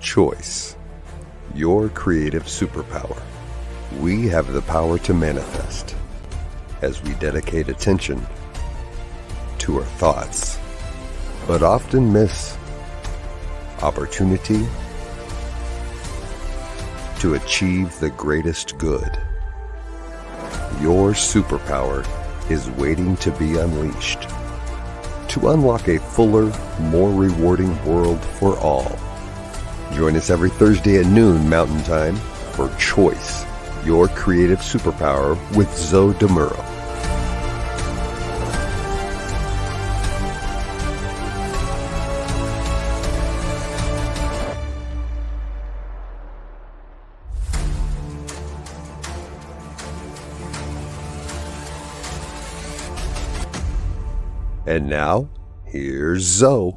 Choice, your creative superpower. We have the power to manifest as we dedicate attention to our thoughts, but often miss opportunity to achieve the greatest good. Your superpower is waiting to be unleashed to unlock a fuller, more rewarding world for all. Join us every Thursday at noon Mountain Time for Choice, your creative superpower with Zoe Muro. And now, here's Zoe.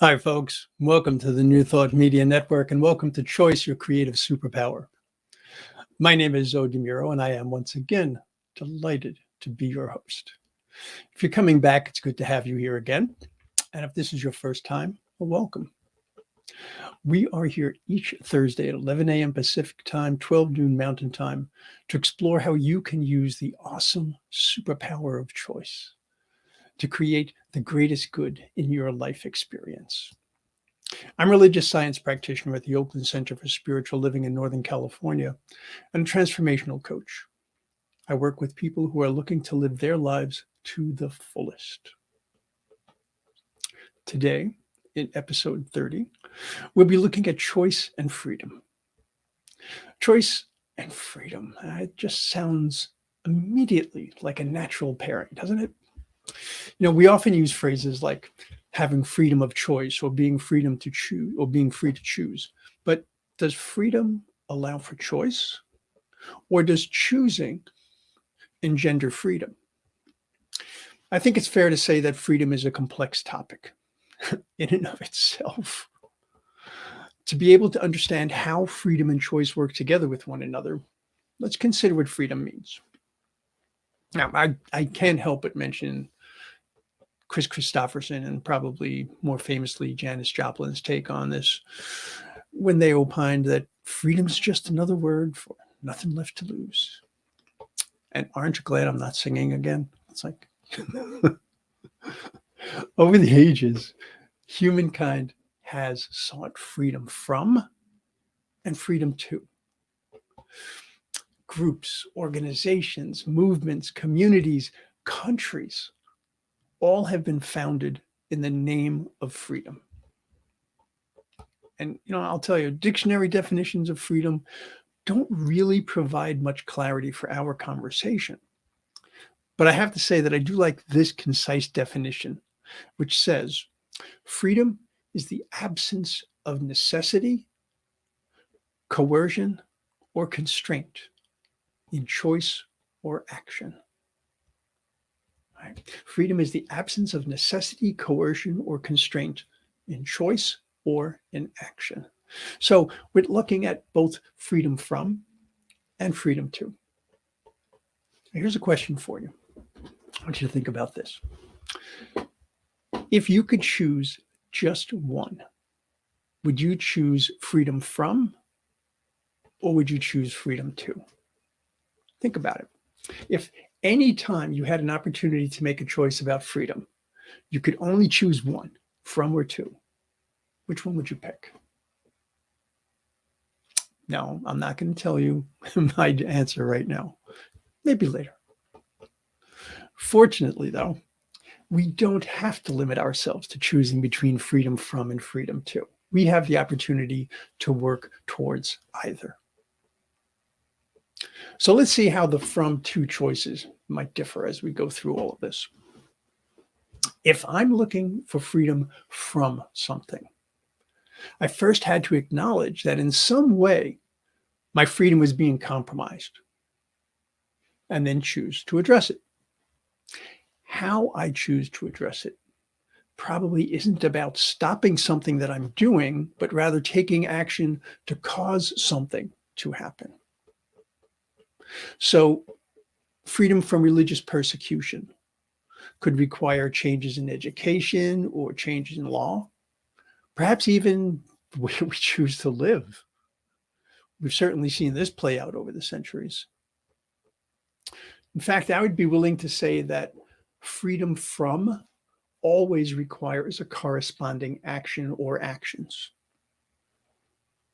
Hi, folks. Welcome to the New Thought Media Network, and welcome to Choice, your creative superpower. My name is Zoe Muro, and I am once again delighted to be your host. If you're coming back, it's good to have you here again. And if this is your first time, well, welcome. We are here each Thursday at 11 a.m. Pacific time, 12 noon Mountain time, to explore how you can use the awesome superpower of choice to create the greatest good in your life experience. I'm a religious science practitioner at the Oakland Center for Spiritual Living in Northern California and a transformational coach. I work with people who are looking to live their lives to the fullest. Today, in episode 30, we'll be looking at choice and freedom. Choice and freedom. It just sounds immediately like a natural pairing, doesn't it? You know, we often use phrases like having freedom of choice or being freedom to choose or being free to choose. But does freedom allow for choice? Or does choosing engender freedom? I think it's fair to say that freedom is a complex topic in and of itself. To be able to understand how freedom and choice work together with one another, let's consider what freedom means. Now, I can't help but mention Chris Christopherson and probably more famously Janis Joplin's take on this when they opined that freedom's just another word for nothing left to lose. And aren't you glad I'm not singing again? It's like over the ages, humankind has sought freedom from and freedom to. Groups, organizations, movements, communities, countries, all have been founded in the name of freedom. And, I'll tell you, dictionary definitions of freedom don't really provide much clarity for our conversation. But I have to say that I do like this concise definition, which says, freedom is the absence of necessity, coercion, or constraint in choice or action. Right? Freedom is the absence of necessity, coercion, or constraint in choice or in action. So we're looking at both freedom from and freedom to. Here's a question for you. I want you to think about this. If you could choose just one, would you choose freedom from or would you choose freedom to? Think about it. If any time you had an opportunity to make a choice about freedom, you could only choose one, from or to, which one would you pick? No, I'm not going to tell you my answer right now. Maybe later. Fortunately, though, we don't have to limit ourselves to choosing between freedom from and freedom to. We have the opportunity to work towards either. So let's see how the from to choices might differ as we go through all of this. If I'm looking for freedom from something, I first had to acknowledge that in some way my freedom was being compromised and then choose to address it. How I choose to address it probably isn't about stopping something that I'm doing, but rather taking action to cause something to happen. So freedom from religious persecution could require changes in education or changes in law. perhaps even where we choose to live. We've certainly seen this play out over the centuries. In fact, I would be willing to say that freedom from always requires a corresponding action or actions.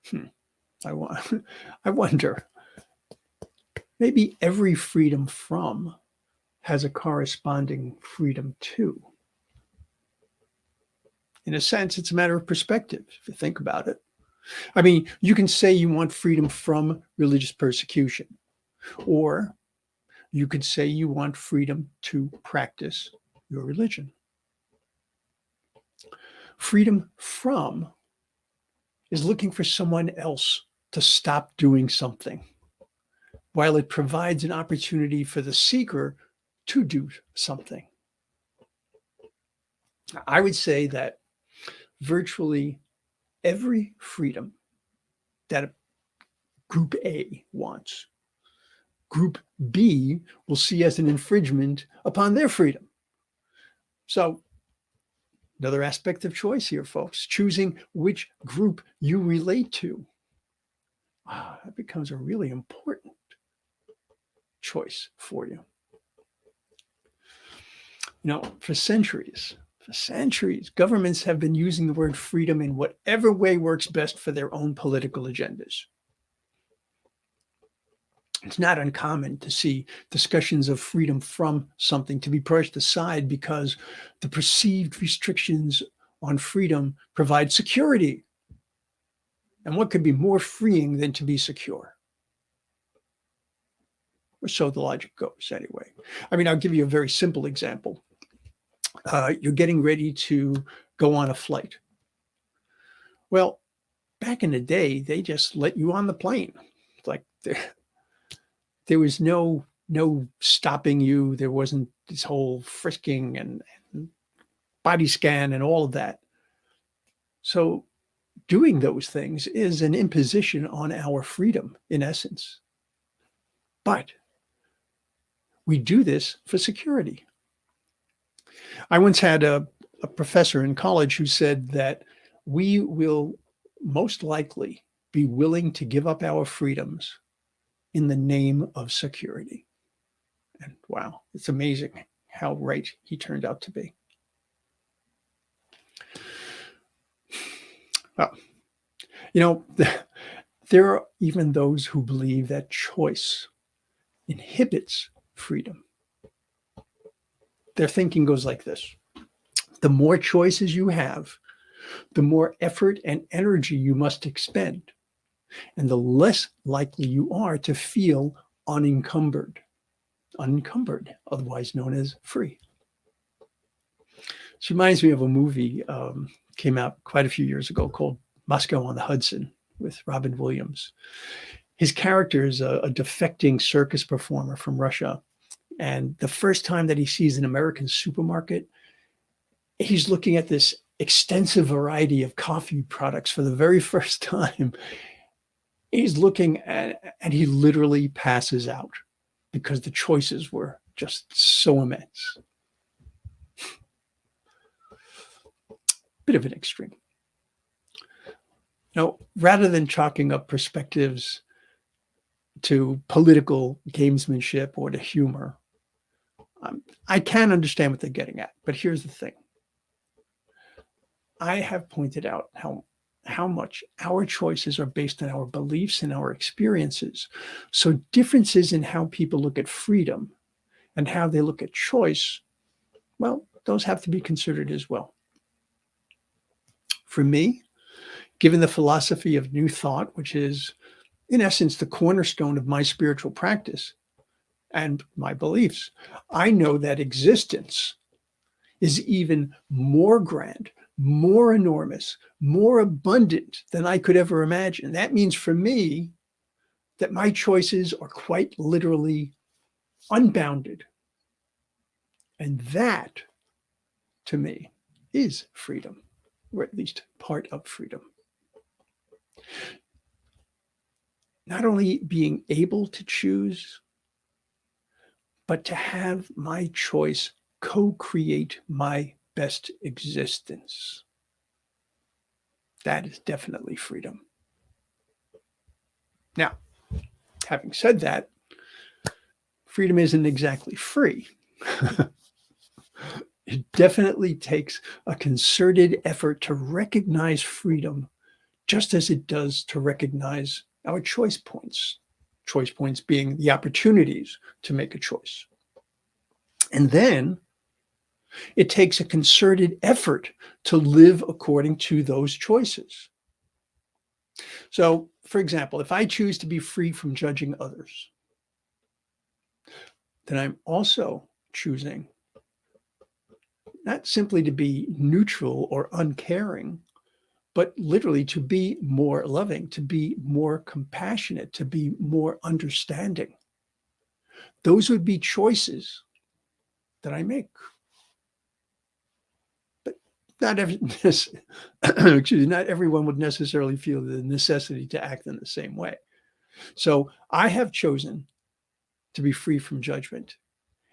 Hmm. I wonder, maybe every freedom from has a corresponding freedom to. In a sense, it's a matter of perspective, if you think about it. I mean, you can say you want freedom from religious persecution, or you could say you want freedom to practice your religion. Freedom from is looking for someone else to stop doing something, while it provides an opportunity for the seeker to do something. I would say that virtually every freedom that Group A wants, Group B will see as an infringement upon their freedom. So, another aspect of choice here, folks, choosing which group you relate to. That becomes a really important choice for you. For centuries, governments have been using the word freedom in whatever way works best for their own political agendas. It's not uncommon to see discussions of freedom from something to be pushed aside because the perceived restrictions on freedom provide security. And what could be more freeing than to be secure? Or so the logic goes, anyway. I mean, I'll give you a very simple example. You're getting ready to go on a flight. Well, back in the day, they just let you on the plane. Like there was no stopping you. There wasn't this whole frisking and body scan and all of that. So doing those things is an imposition on our freedom, in essence. But we do this for security. I once had a professor in college who said that we will most likely be willing to give up our freedoms in the name of security. And wow, it's amazing how right he turned out to be. Well, there are even those who believe that choice inhibits freedom. Their thinking goes like this: the more choices you have, the more effort and energy you must expend, and the less likely you are to feel unencumbered, otherwise known as free. This reminds me of a movie came out quite a few years ago called Moscow on the Hudson with Robin Williams. His character is a defecting circus performer from Russia. And the first time that he sees an American supermarket, he's looking at this extensive variety of coffee products for the very first time. He's looking at, and he literally passes out because the choices were just so immense. Bit of an extreme. Rather than chalking up perspectives to political gamesmanship or to humor, I can understand what they're getting at, but here's the thing. I have pointed out how much our choices are based on our beliefs and our experiences. So differences in how people look at freedom and how they look at choice, well, those have to be considered as well. For me, given the philosophy of New Thought, which is, in essence, the cornerstone of my spiritual practice and my beliefs, I know that existence is even more grand, more enormous, more abundant than I could ever imagine. That means for me that my choices are quite literally unbounded. And that, to me, is freedom, or at least part of freedom. Not only being able to choose, but to have my choice co-create my best existence. That is definitely freedom. Now, having said that, freedom isn't exactly free. It definitely takes a concerted effort to recognize freedom, just as it does to recognize our choice points. Choice points being the opportunities to make a choice. And then it takes a concerted effort to live according to those choices. So, for example, if I choose to be free from judging others, then I'm also choosing not simply to be neutral or uncaring, but literally to be more loving, to be more compassionate, to be more understanding. Those would be choices that I make. But not not everyone would necessarily feel the necessity to act in the same way. So I have chosen to be free from judgment,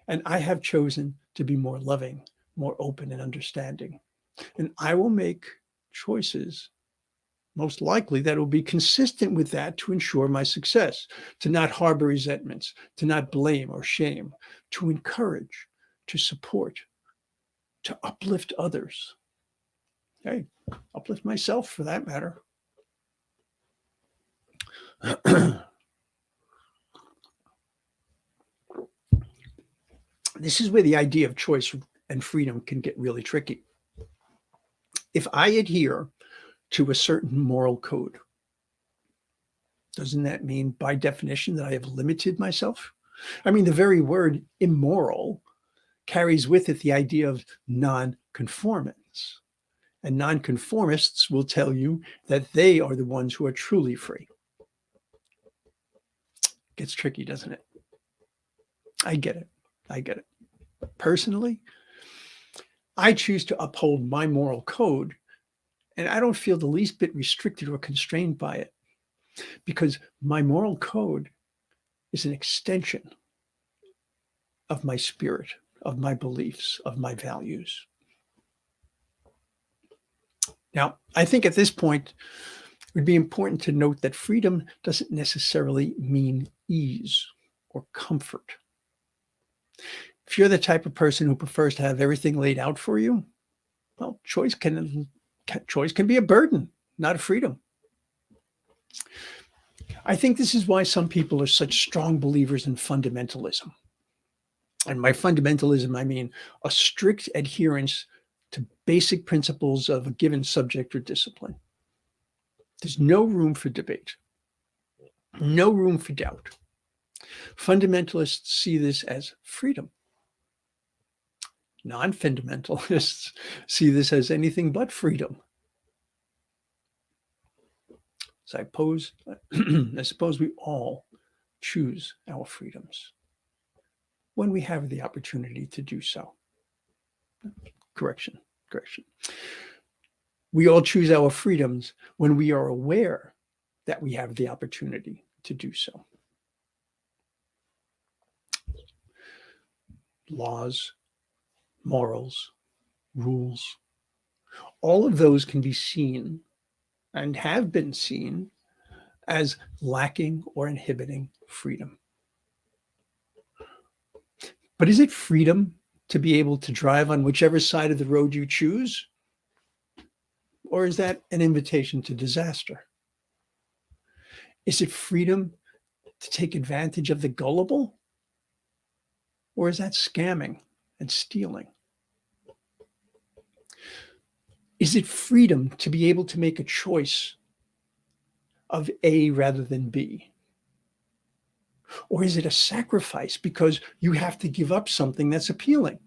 and I have chosen to be more loving, more open and understanding. And I will make choices, most likely, that will be consistent with that to ensure my success, to not harbor resentments, to not blame or shame, to encourage, to support, to uplift others. Hey, uplift myself for that matter. This is where the idea of choice and freedom can get really tricky. If I adhere to a certain moral code, doesn't that mean by definition that I have limited myself? I mean, the very word immoral carries with it the idea of non-conformance. And non-conformists will tell you that they are the ones who are truly free. Gets tricky, doesn't it? I get it. I get it. Personally, I choose to uphold my moral code, and I don't feel the least bit restricted or constrained by it, because my moral code is an extension of my spirit, of my beliefs, of my values. Now, I think at this point, it would be important to note that freedom doesn't necessarily mean ease or comfort. If you're the type of person who prefers to have everything laid out for you, well, choice can be a burden, not a freedom. I think this is why some people are such strong believers in fundamentalism. And by fundamentalism, I mean a strict adherence to basic principles of a given subject or discipline. There's no room for debate, no room for doubt. Fundamentalists see this as freedom. Non-fundamentalists see this as anything but freedom. So I suppose we all choose our freedoms when we have the opportunity to do so. Correction. We all choose our freedoms when we are aware that we have the opportunity to do so. Laws, morals, rules, all of those can be seen and have been seen as lacking or inhibiting freedom. But is it freedom to be able to drive on whichever side of the road you choose? Or is that an invitation to disaster? Is it freedom to take advantage of the gullible? Or is that scamming and stealing? Is it freedom to be able to make a choice of A rather than B? Or is it a sacrifice because you have to give up something that's appealing?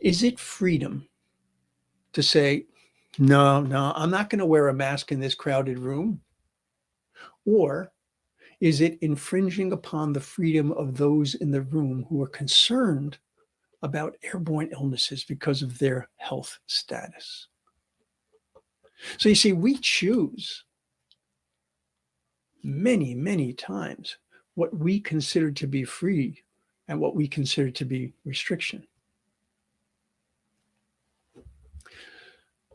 Is it freedom to say, no, I'm not going to wear a mask in this crowded room? Or is it infringing upon the freedom of those in the room who are concerned about airborne illnesses because of their health status? So you see, we choose many, many times what we consider to be free and what we consider to be restriction.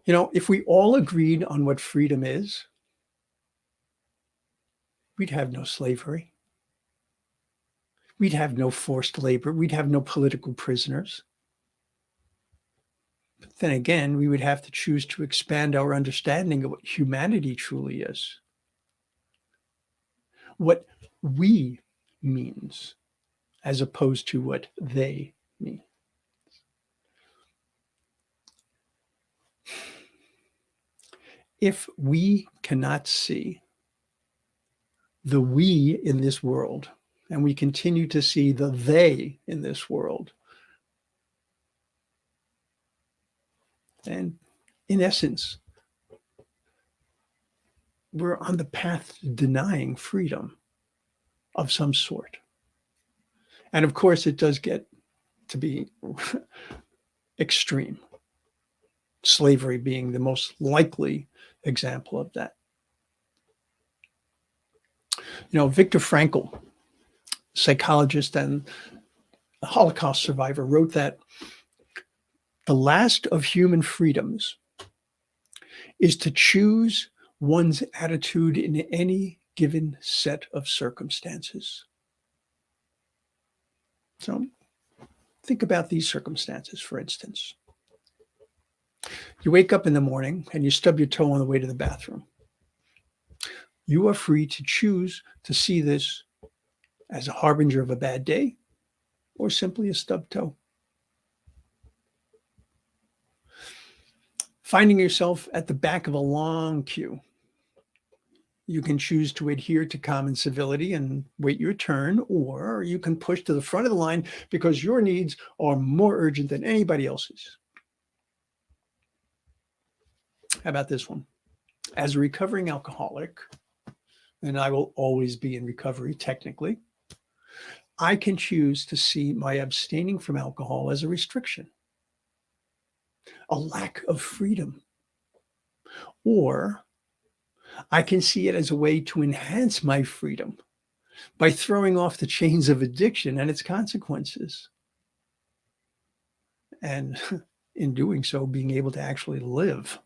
If we all agreed on what freedom is, we'd have no slavery. We'd have no forced labor. We'd have no political prisoners. But then again, we would have to choose to expand our understanding of what humanity truly is, what we means, as opposed to what they mean. If we cannot see the we in this world, and we continue to see the they in this world, then in essence, we're on the path to denying freedom of some sort. And of course, it does get to be extreme, slavery being the most likely example of that. Viktor Frankl, psychologist and a Holocaust survivor, wrote that the last of human freedoms is to choose one's attitude in any given set of circumstances. So think about these circumstances, for instance. You wake up in the morning and you stub your toe on the way to the bathroom. You are free to choose to see this as a harbinger of a bad day or simply a stubbed toe. Finding yourself at the back of a long queue, you can choose to adhere to common civility and wait your turn, or you can push to the front of the line because your needs are more urgent than anybody else's. How about this one? As a recovering alcoholic, and I will always be in recovery technically, I can choose to see my abstaining from alcohol as a restriction, a lack of freedom, or I can see it as a way to enhance my freedom by throwing off the chains of addiction and its consequences. And in doing so, being able to actually live.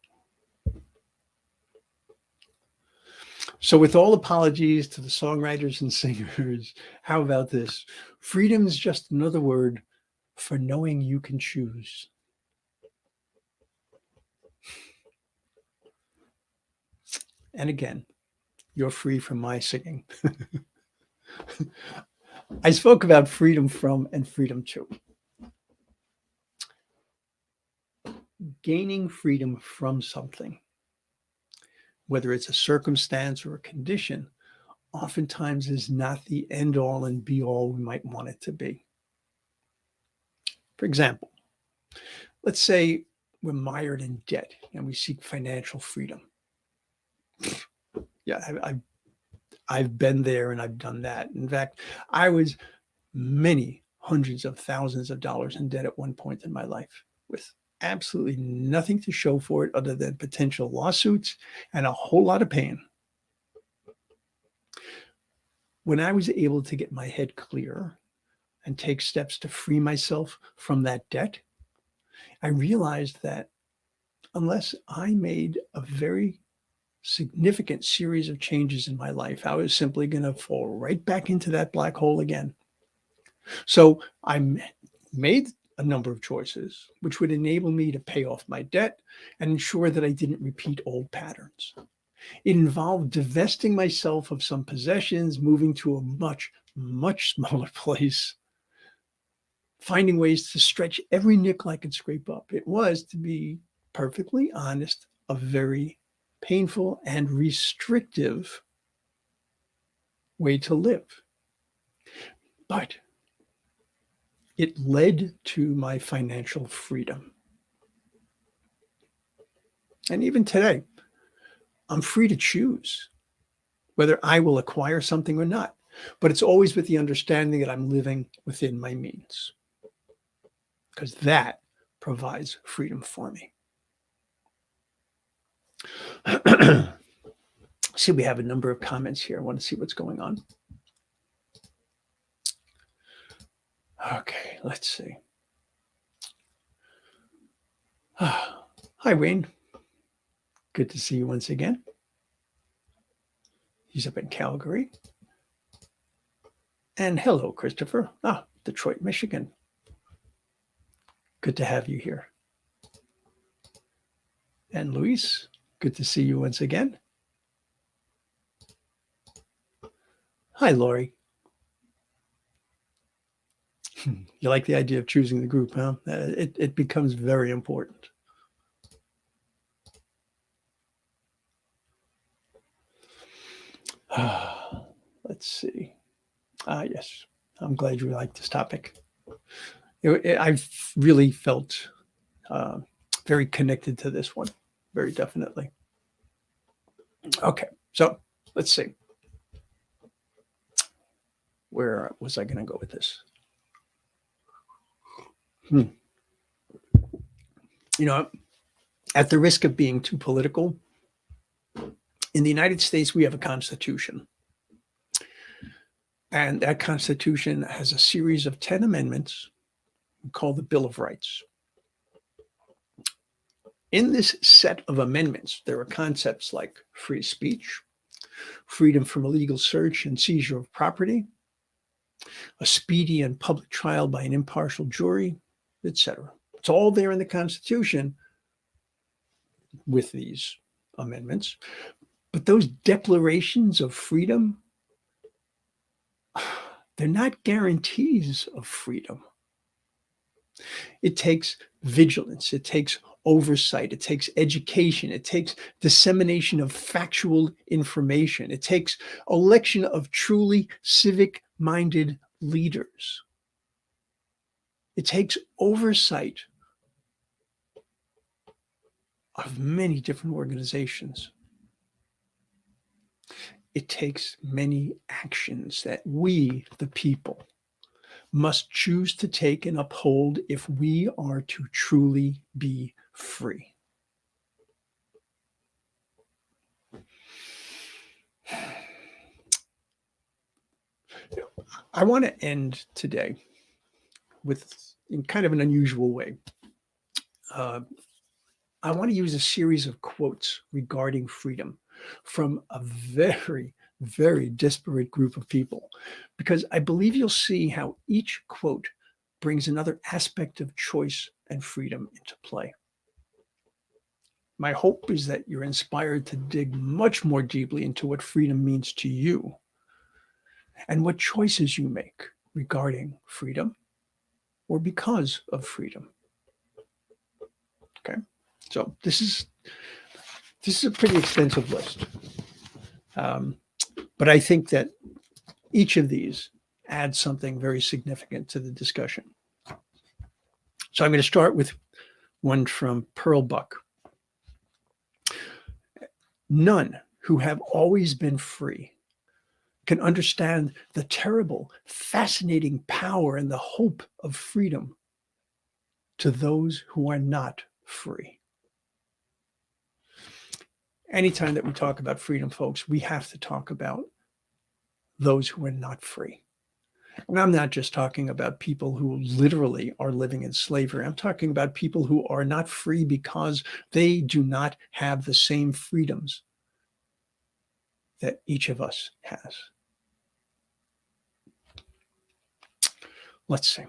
So with all apologies to the songwriters and singers, how about this? Freedom is just another word for knowing you can choose. And again, you're free from my singing. I spoke about freedom from and freedom to. Gaining freedom from something, whether it's a circumstance or a condition, oftentimes is not the end all and be all we might want it to be. For example, let's say we're mired in debt and we seek financial freedom. Yeah, I've been there and I've done that. In fact, I was many hundreds of thousands of dollars in debt at one point in my life with absolutely nothing to show for it other than potential lawsuits and a whole lot of pain. When I was able to get my head clear and take steps to free myself from that debt, I realized that unless I made a very significant series of changes in my life, I was simply going to fall right back into that black hole again. So I made a number of choices which would enable me to pay off my debt and ensure that I didn't repeat old patterns. It involved divesting myself of some possessions, moving to a much, much smaller place, finding ways to stretch every nickel I could scrape up. It was, to be perfectly honest, a very painful and restrictive way to live. But it led to my financial freedom. And even today, I'm free to choose whether I will acquire something or not. But it's always with the understanding that I'm living within my means, because that provides freedom for me. See, we have a number of comments here. I want to see what's going on. Okay, let's see. Hi, Wayne. Good to see you once again. He's up in Calgary. And hello, Christopher. Detroit, Michigan. Good to have you here. And Luis, good to see you once again. Hi, Lori. You like the idea of choosing the group, huh? It becomes very important. Let's see. Yes, I'm glad you like this topic. I've really felt very connected to this one, very definitely. Okay, so let's see. Where was I going to go with this? At the risk of being too political, in the United States, we have a constitution. And that constitution has a series of 10 amendments called the Bill of Rights. In this set of amendments, there are concepts like free speech, freedom from illegal search and seizure of property, a speedy and public trial by an impartial jury, etc. It's all there in the Constitution with these amendments. But those declarations of freedom, they're not guarantees of freedom. It takes vigilance. It takes oversight. It takes education. It takes dissemination of factual information. It takes election of truly civic-minded leaders. It takes oversight of many different organizations. It takes many actions that we, the people, must choose to take and uphold if we are to truly be free. I want to end today in kind of an unusual way. I want to use a series of quotes regarding freedom from a very, very disparate group of people, because I believe you'll see how each quote brings another aspect of choice and freedom into play. My hope is that you're inspired to dig much more deeply into what freedom means to you and what choices you make regarding freedom or because of freedom. Okay, so this is a pretty extensive list. But I think that each of these adds something very significant to the discussion. So I'm going to start with one from Pearl Buck. None who have always been free can understand the terrible, fascinating power and the hope of freedom to those who are not free. Anytime that we talk about freedom, folks, we have to talk about those who are not free. And I'm not just talking about people who literally are living in slavery. I'm talking about people who are not free because they do not have the same freedoms that each of us has. Let's see.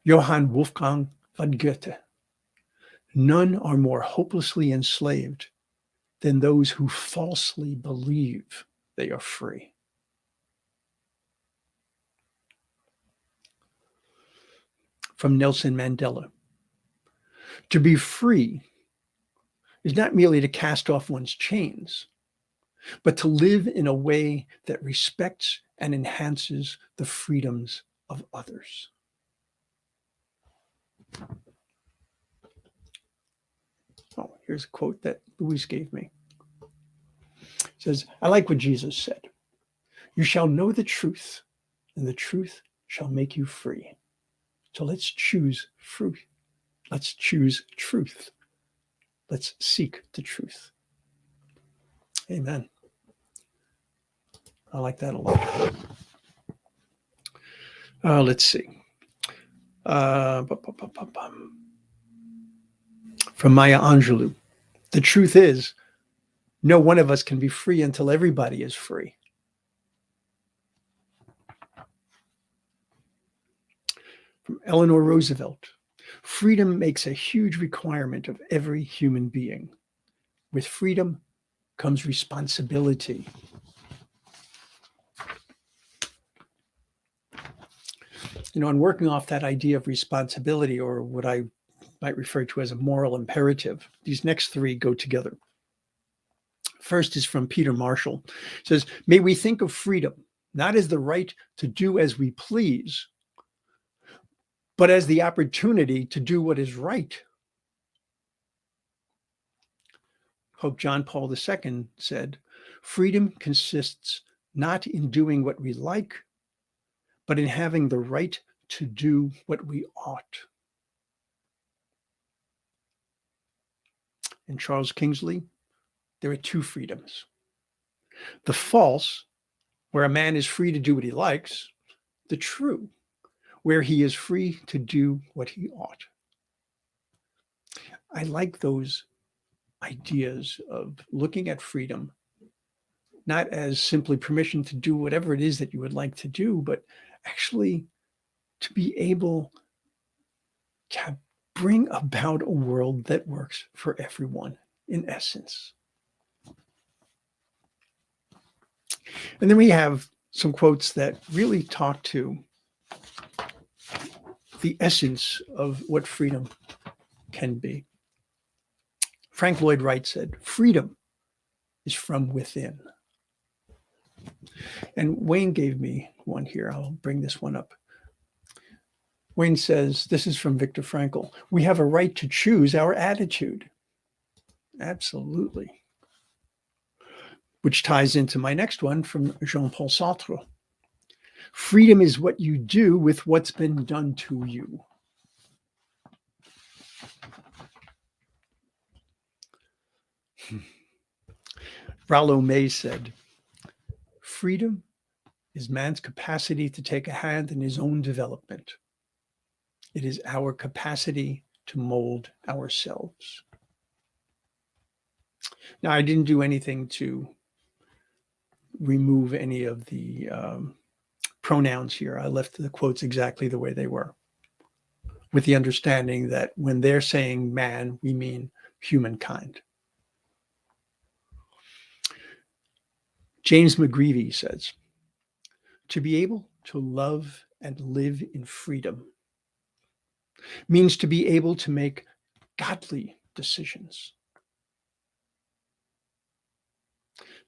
Johann Wolfgang von Goethe. None are more hopelessly enslaved than those who falsely believe they are free. From Nelson Mandela. To be free is not merely to cast off one's chains, but to live in a way that respects and enhances the freedoms of others. Oh, here's a quote that Luis gave me. It says, I like what Jesus said. You shall know the truth, and the truth shall make you free. So let's choose fruit. Let's choose truth. Let's seek the truth. Amen. I like that a lot. Let's see. From Maya Angelou. The truth is, no one of us can be free until everybody is free. From Eleanor Roosevelt, freedom makes a huge requirement of every human being. With freedom comes responsibility. And working off that idea of responsibility, or what I might refer to as a moral imperative, these next three go together. First is from Peter Marshall. It says, may we think of freedom not as the right to do as we please, but as the opportunity to do what is right. Pope John Paul II said, freedom consists not in doing what we like, but in having the right to do what we ought. And Charles Kingsley, there are two freedoms. The false, where a man is free to do what he likes. The true, where he is free to do what he ought. I like those ideas of looking at freedom, not as simply permission to do whatever it is that you would like to do, but actually to be able to bring about a world that works for everyone, in essence. And then we have some quotes that really talk to the essence of what freedom can be. Frank Lloyd Wright said, freedom is from within. And Wayne gave me one here. I'll bring this one up. Wayne says, this is from Viktor Frankl, we have a right to choose our attitude. Absolutely. Which ties into my next one from Jean-Paul Sartre. Freedom is what you do with what's been done to you. Rollo May said, freedom is man's capacity to take a hand in his own development. It is our capacity to mold ourselves. Now, I didn't do anything to remove any of the pronouns here. I left the quotes exactly the way they were, with the understanding that when they're saying man, we mean humankind. James McGreevy says, to be able to love and live in freedom means to be able to make godly decisions.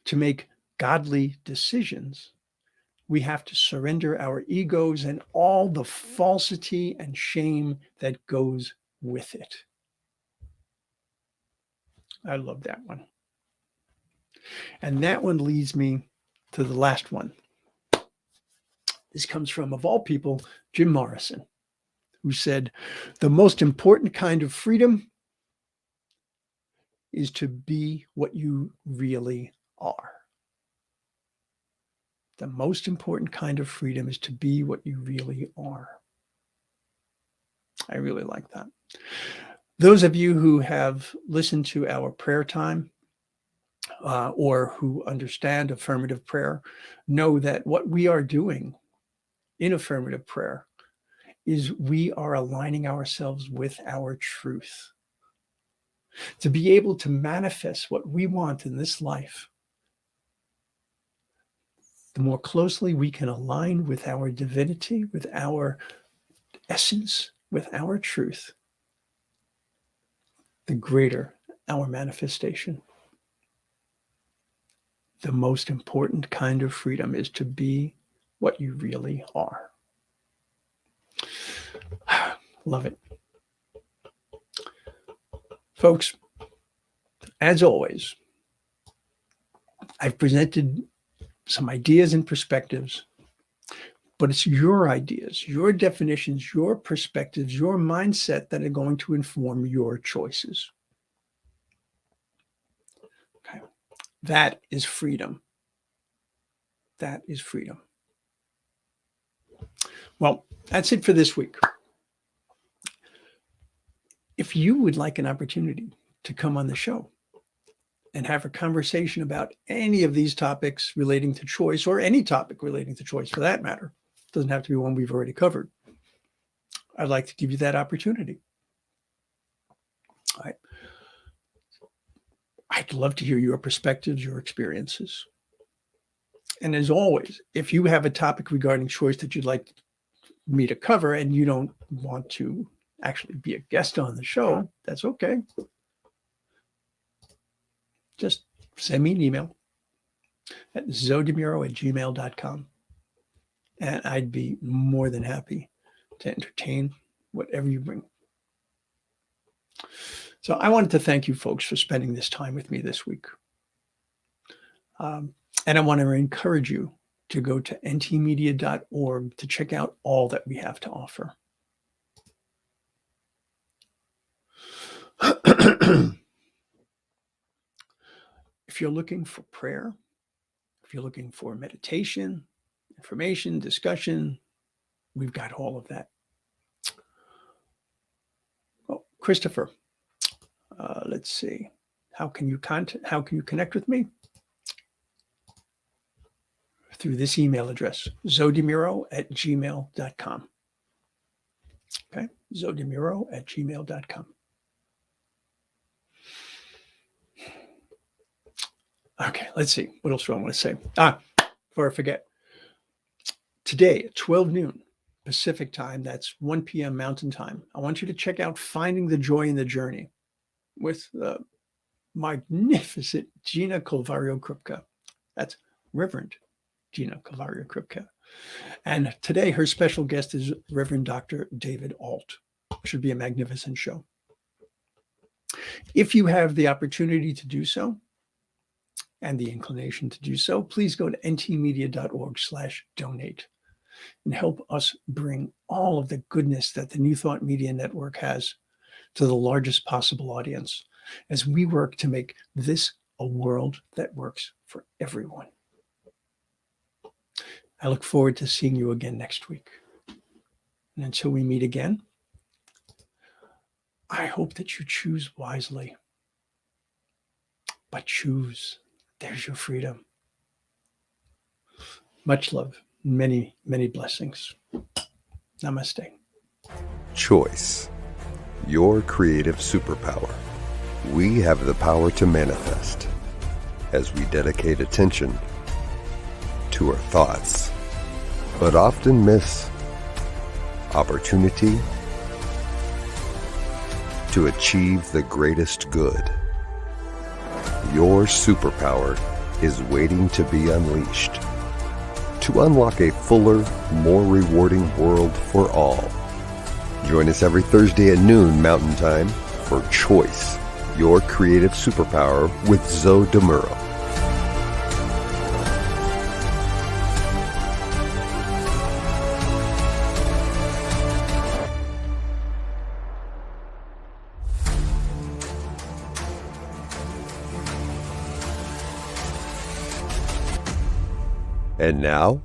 To make godly decisions, we have to surrender our egos and all the falsity and shame that goes with it. I love that one. And that one leads me to the last one. This comes from, of all people, Jim Morrison, who said, the most important kind of freedom is to be what you really are. The most important kind of freedom is to be what you really are. I really like that. Those of you who have listened to our prayer time or who understand affirmative prayer know that what we are doing in affirmative prayer is we are aligning ourselves with our truth. To be able to manifest what we want in this life, the more closely we can align with our divinity, with our essence, with our truth, the greater our manifestation. The most important kind of freedom is to be what you really are. Love it. Folks, as always, I've presented some ideas and perspectives, but it's your ideas, your definitions, your perspectives, your mindset that are going to inform your choices. Okay. That is freedom. That is freedom. Well, that's it for this week. If you would like an opportunity to come on the show, and have a conversation about any of these topics relating to choice, or any topic relating to choice for that matter. It doesn't have to be one we've already covered. I'd like to give you that opportunity. I'd love to hear your perspectives, your experiences. And as always, if you have a topic regarding choice that you'd like me to cover and you don't want to actually be a guest on the show, that's okay. Just send me an email at zodemuro@gmail.com. And I'd be more than happy to entertain whatever you bring. So I wanted to thank you folks for spending this time with me this week. And I want to encourage you to go to ntmedia.org to check out all that we have to offer. If you're looking for prayer, if you're looking for meditation, information, discussion, we've got all of that. Oh, Christopher, let's see. How can you connect with me? Through this email address, zodemuro@gmail.com. Okay, zodemuro@gmail.com. Okay, let's see. What else do I want to say? Before I forget. Today at 12 noon Pacific time, that's 1 p.m. Mountain time, I want you to check out Finding the Joy in the Journey with the magnificent Gina Calvario-Krupka. That's Reverend Gina Calvario-Krupka. And today her special guest is Reverend Dr. David Alt. Should be a magnificent show. If you have the opportunity to do so, and the inclination to do so, please go to ntmedia.org/donate and help us bring all of the goodness that the New Thought Media Network has to the largest possible audience as we work to make this a world that works for everyone. I look forward to seeing you again next week. And until we meet again, I hope that you choose wisely. But choose. There's your freedom. Much love. Many, many blessings. Namaste. Choice. Your creative superpower. We have the power to manifest as we dedicate attention to our thoughts, but often miss opportunity to achieve the greatest good. Your superpower is waiting to be unleashed to unlock a fuller, more rewarding world for all. Join us every Thursday at noon Mountain Time for Choice, Your Creative Superpower with Zoe DeMuro. And now,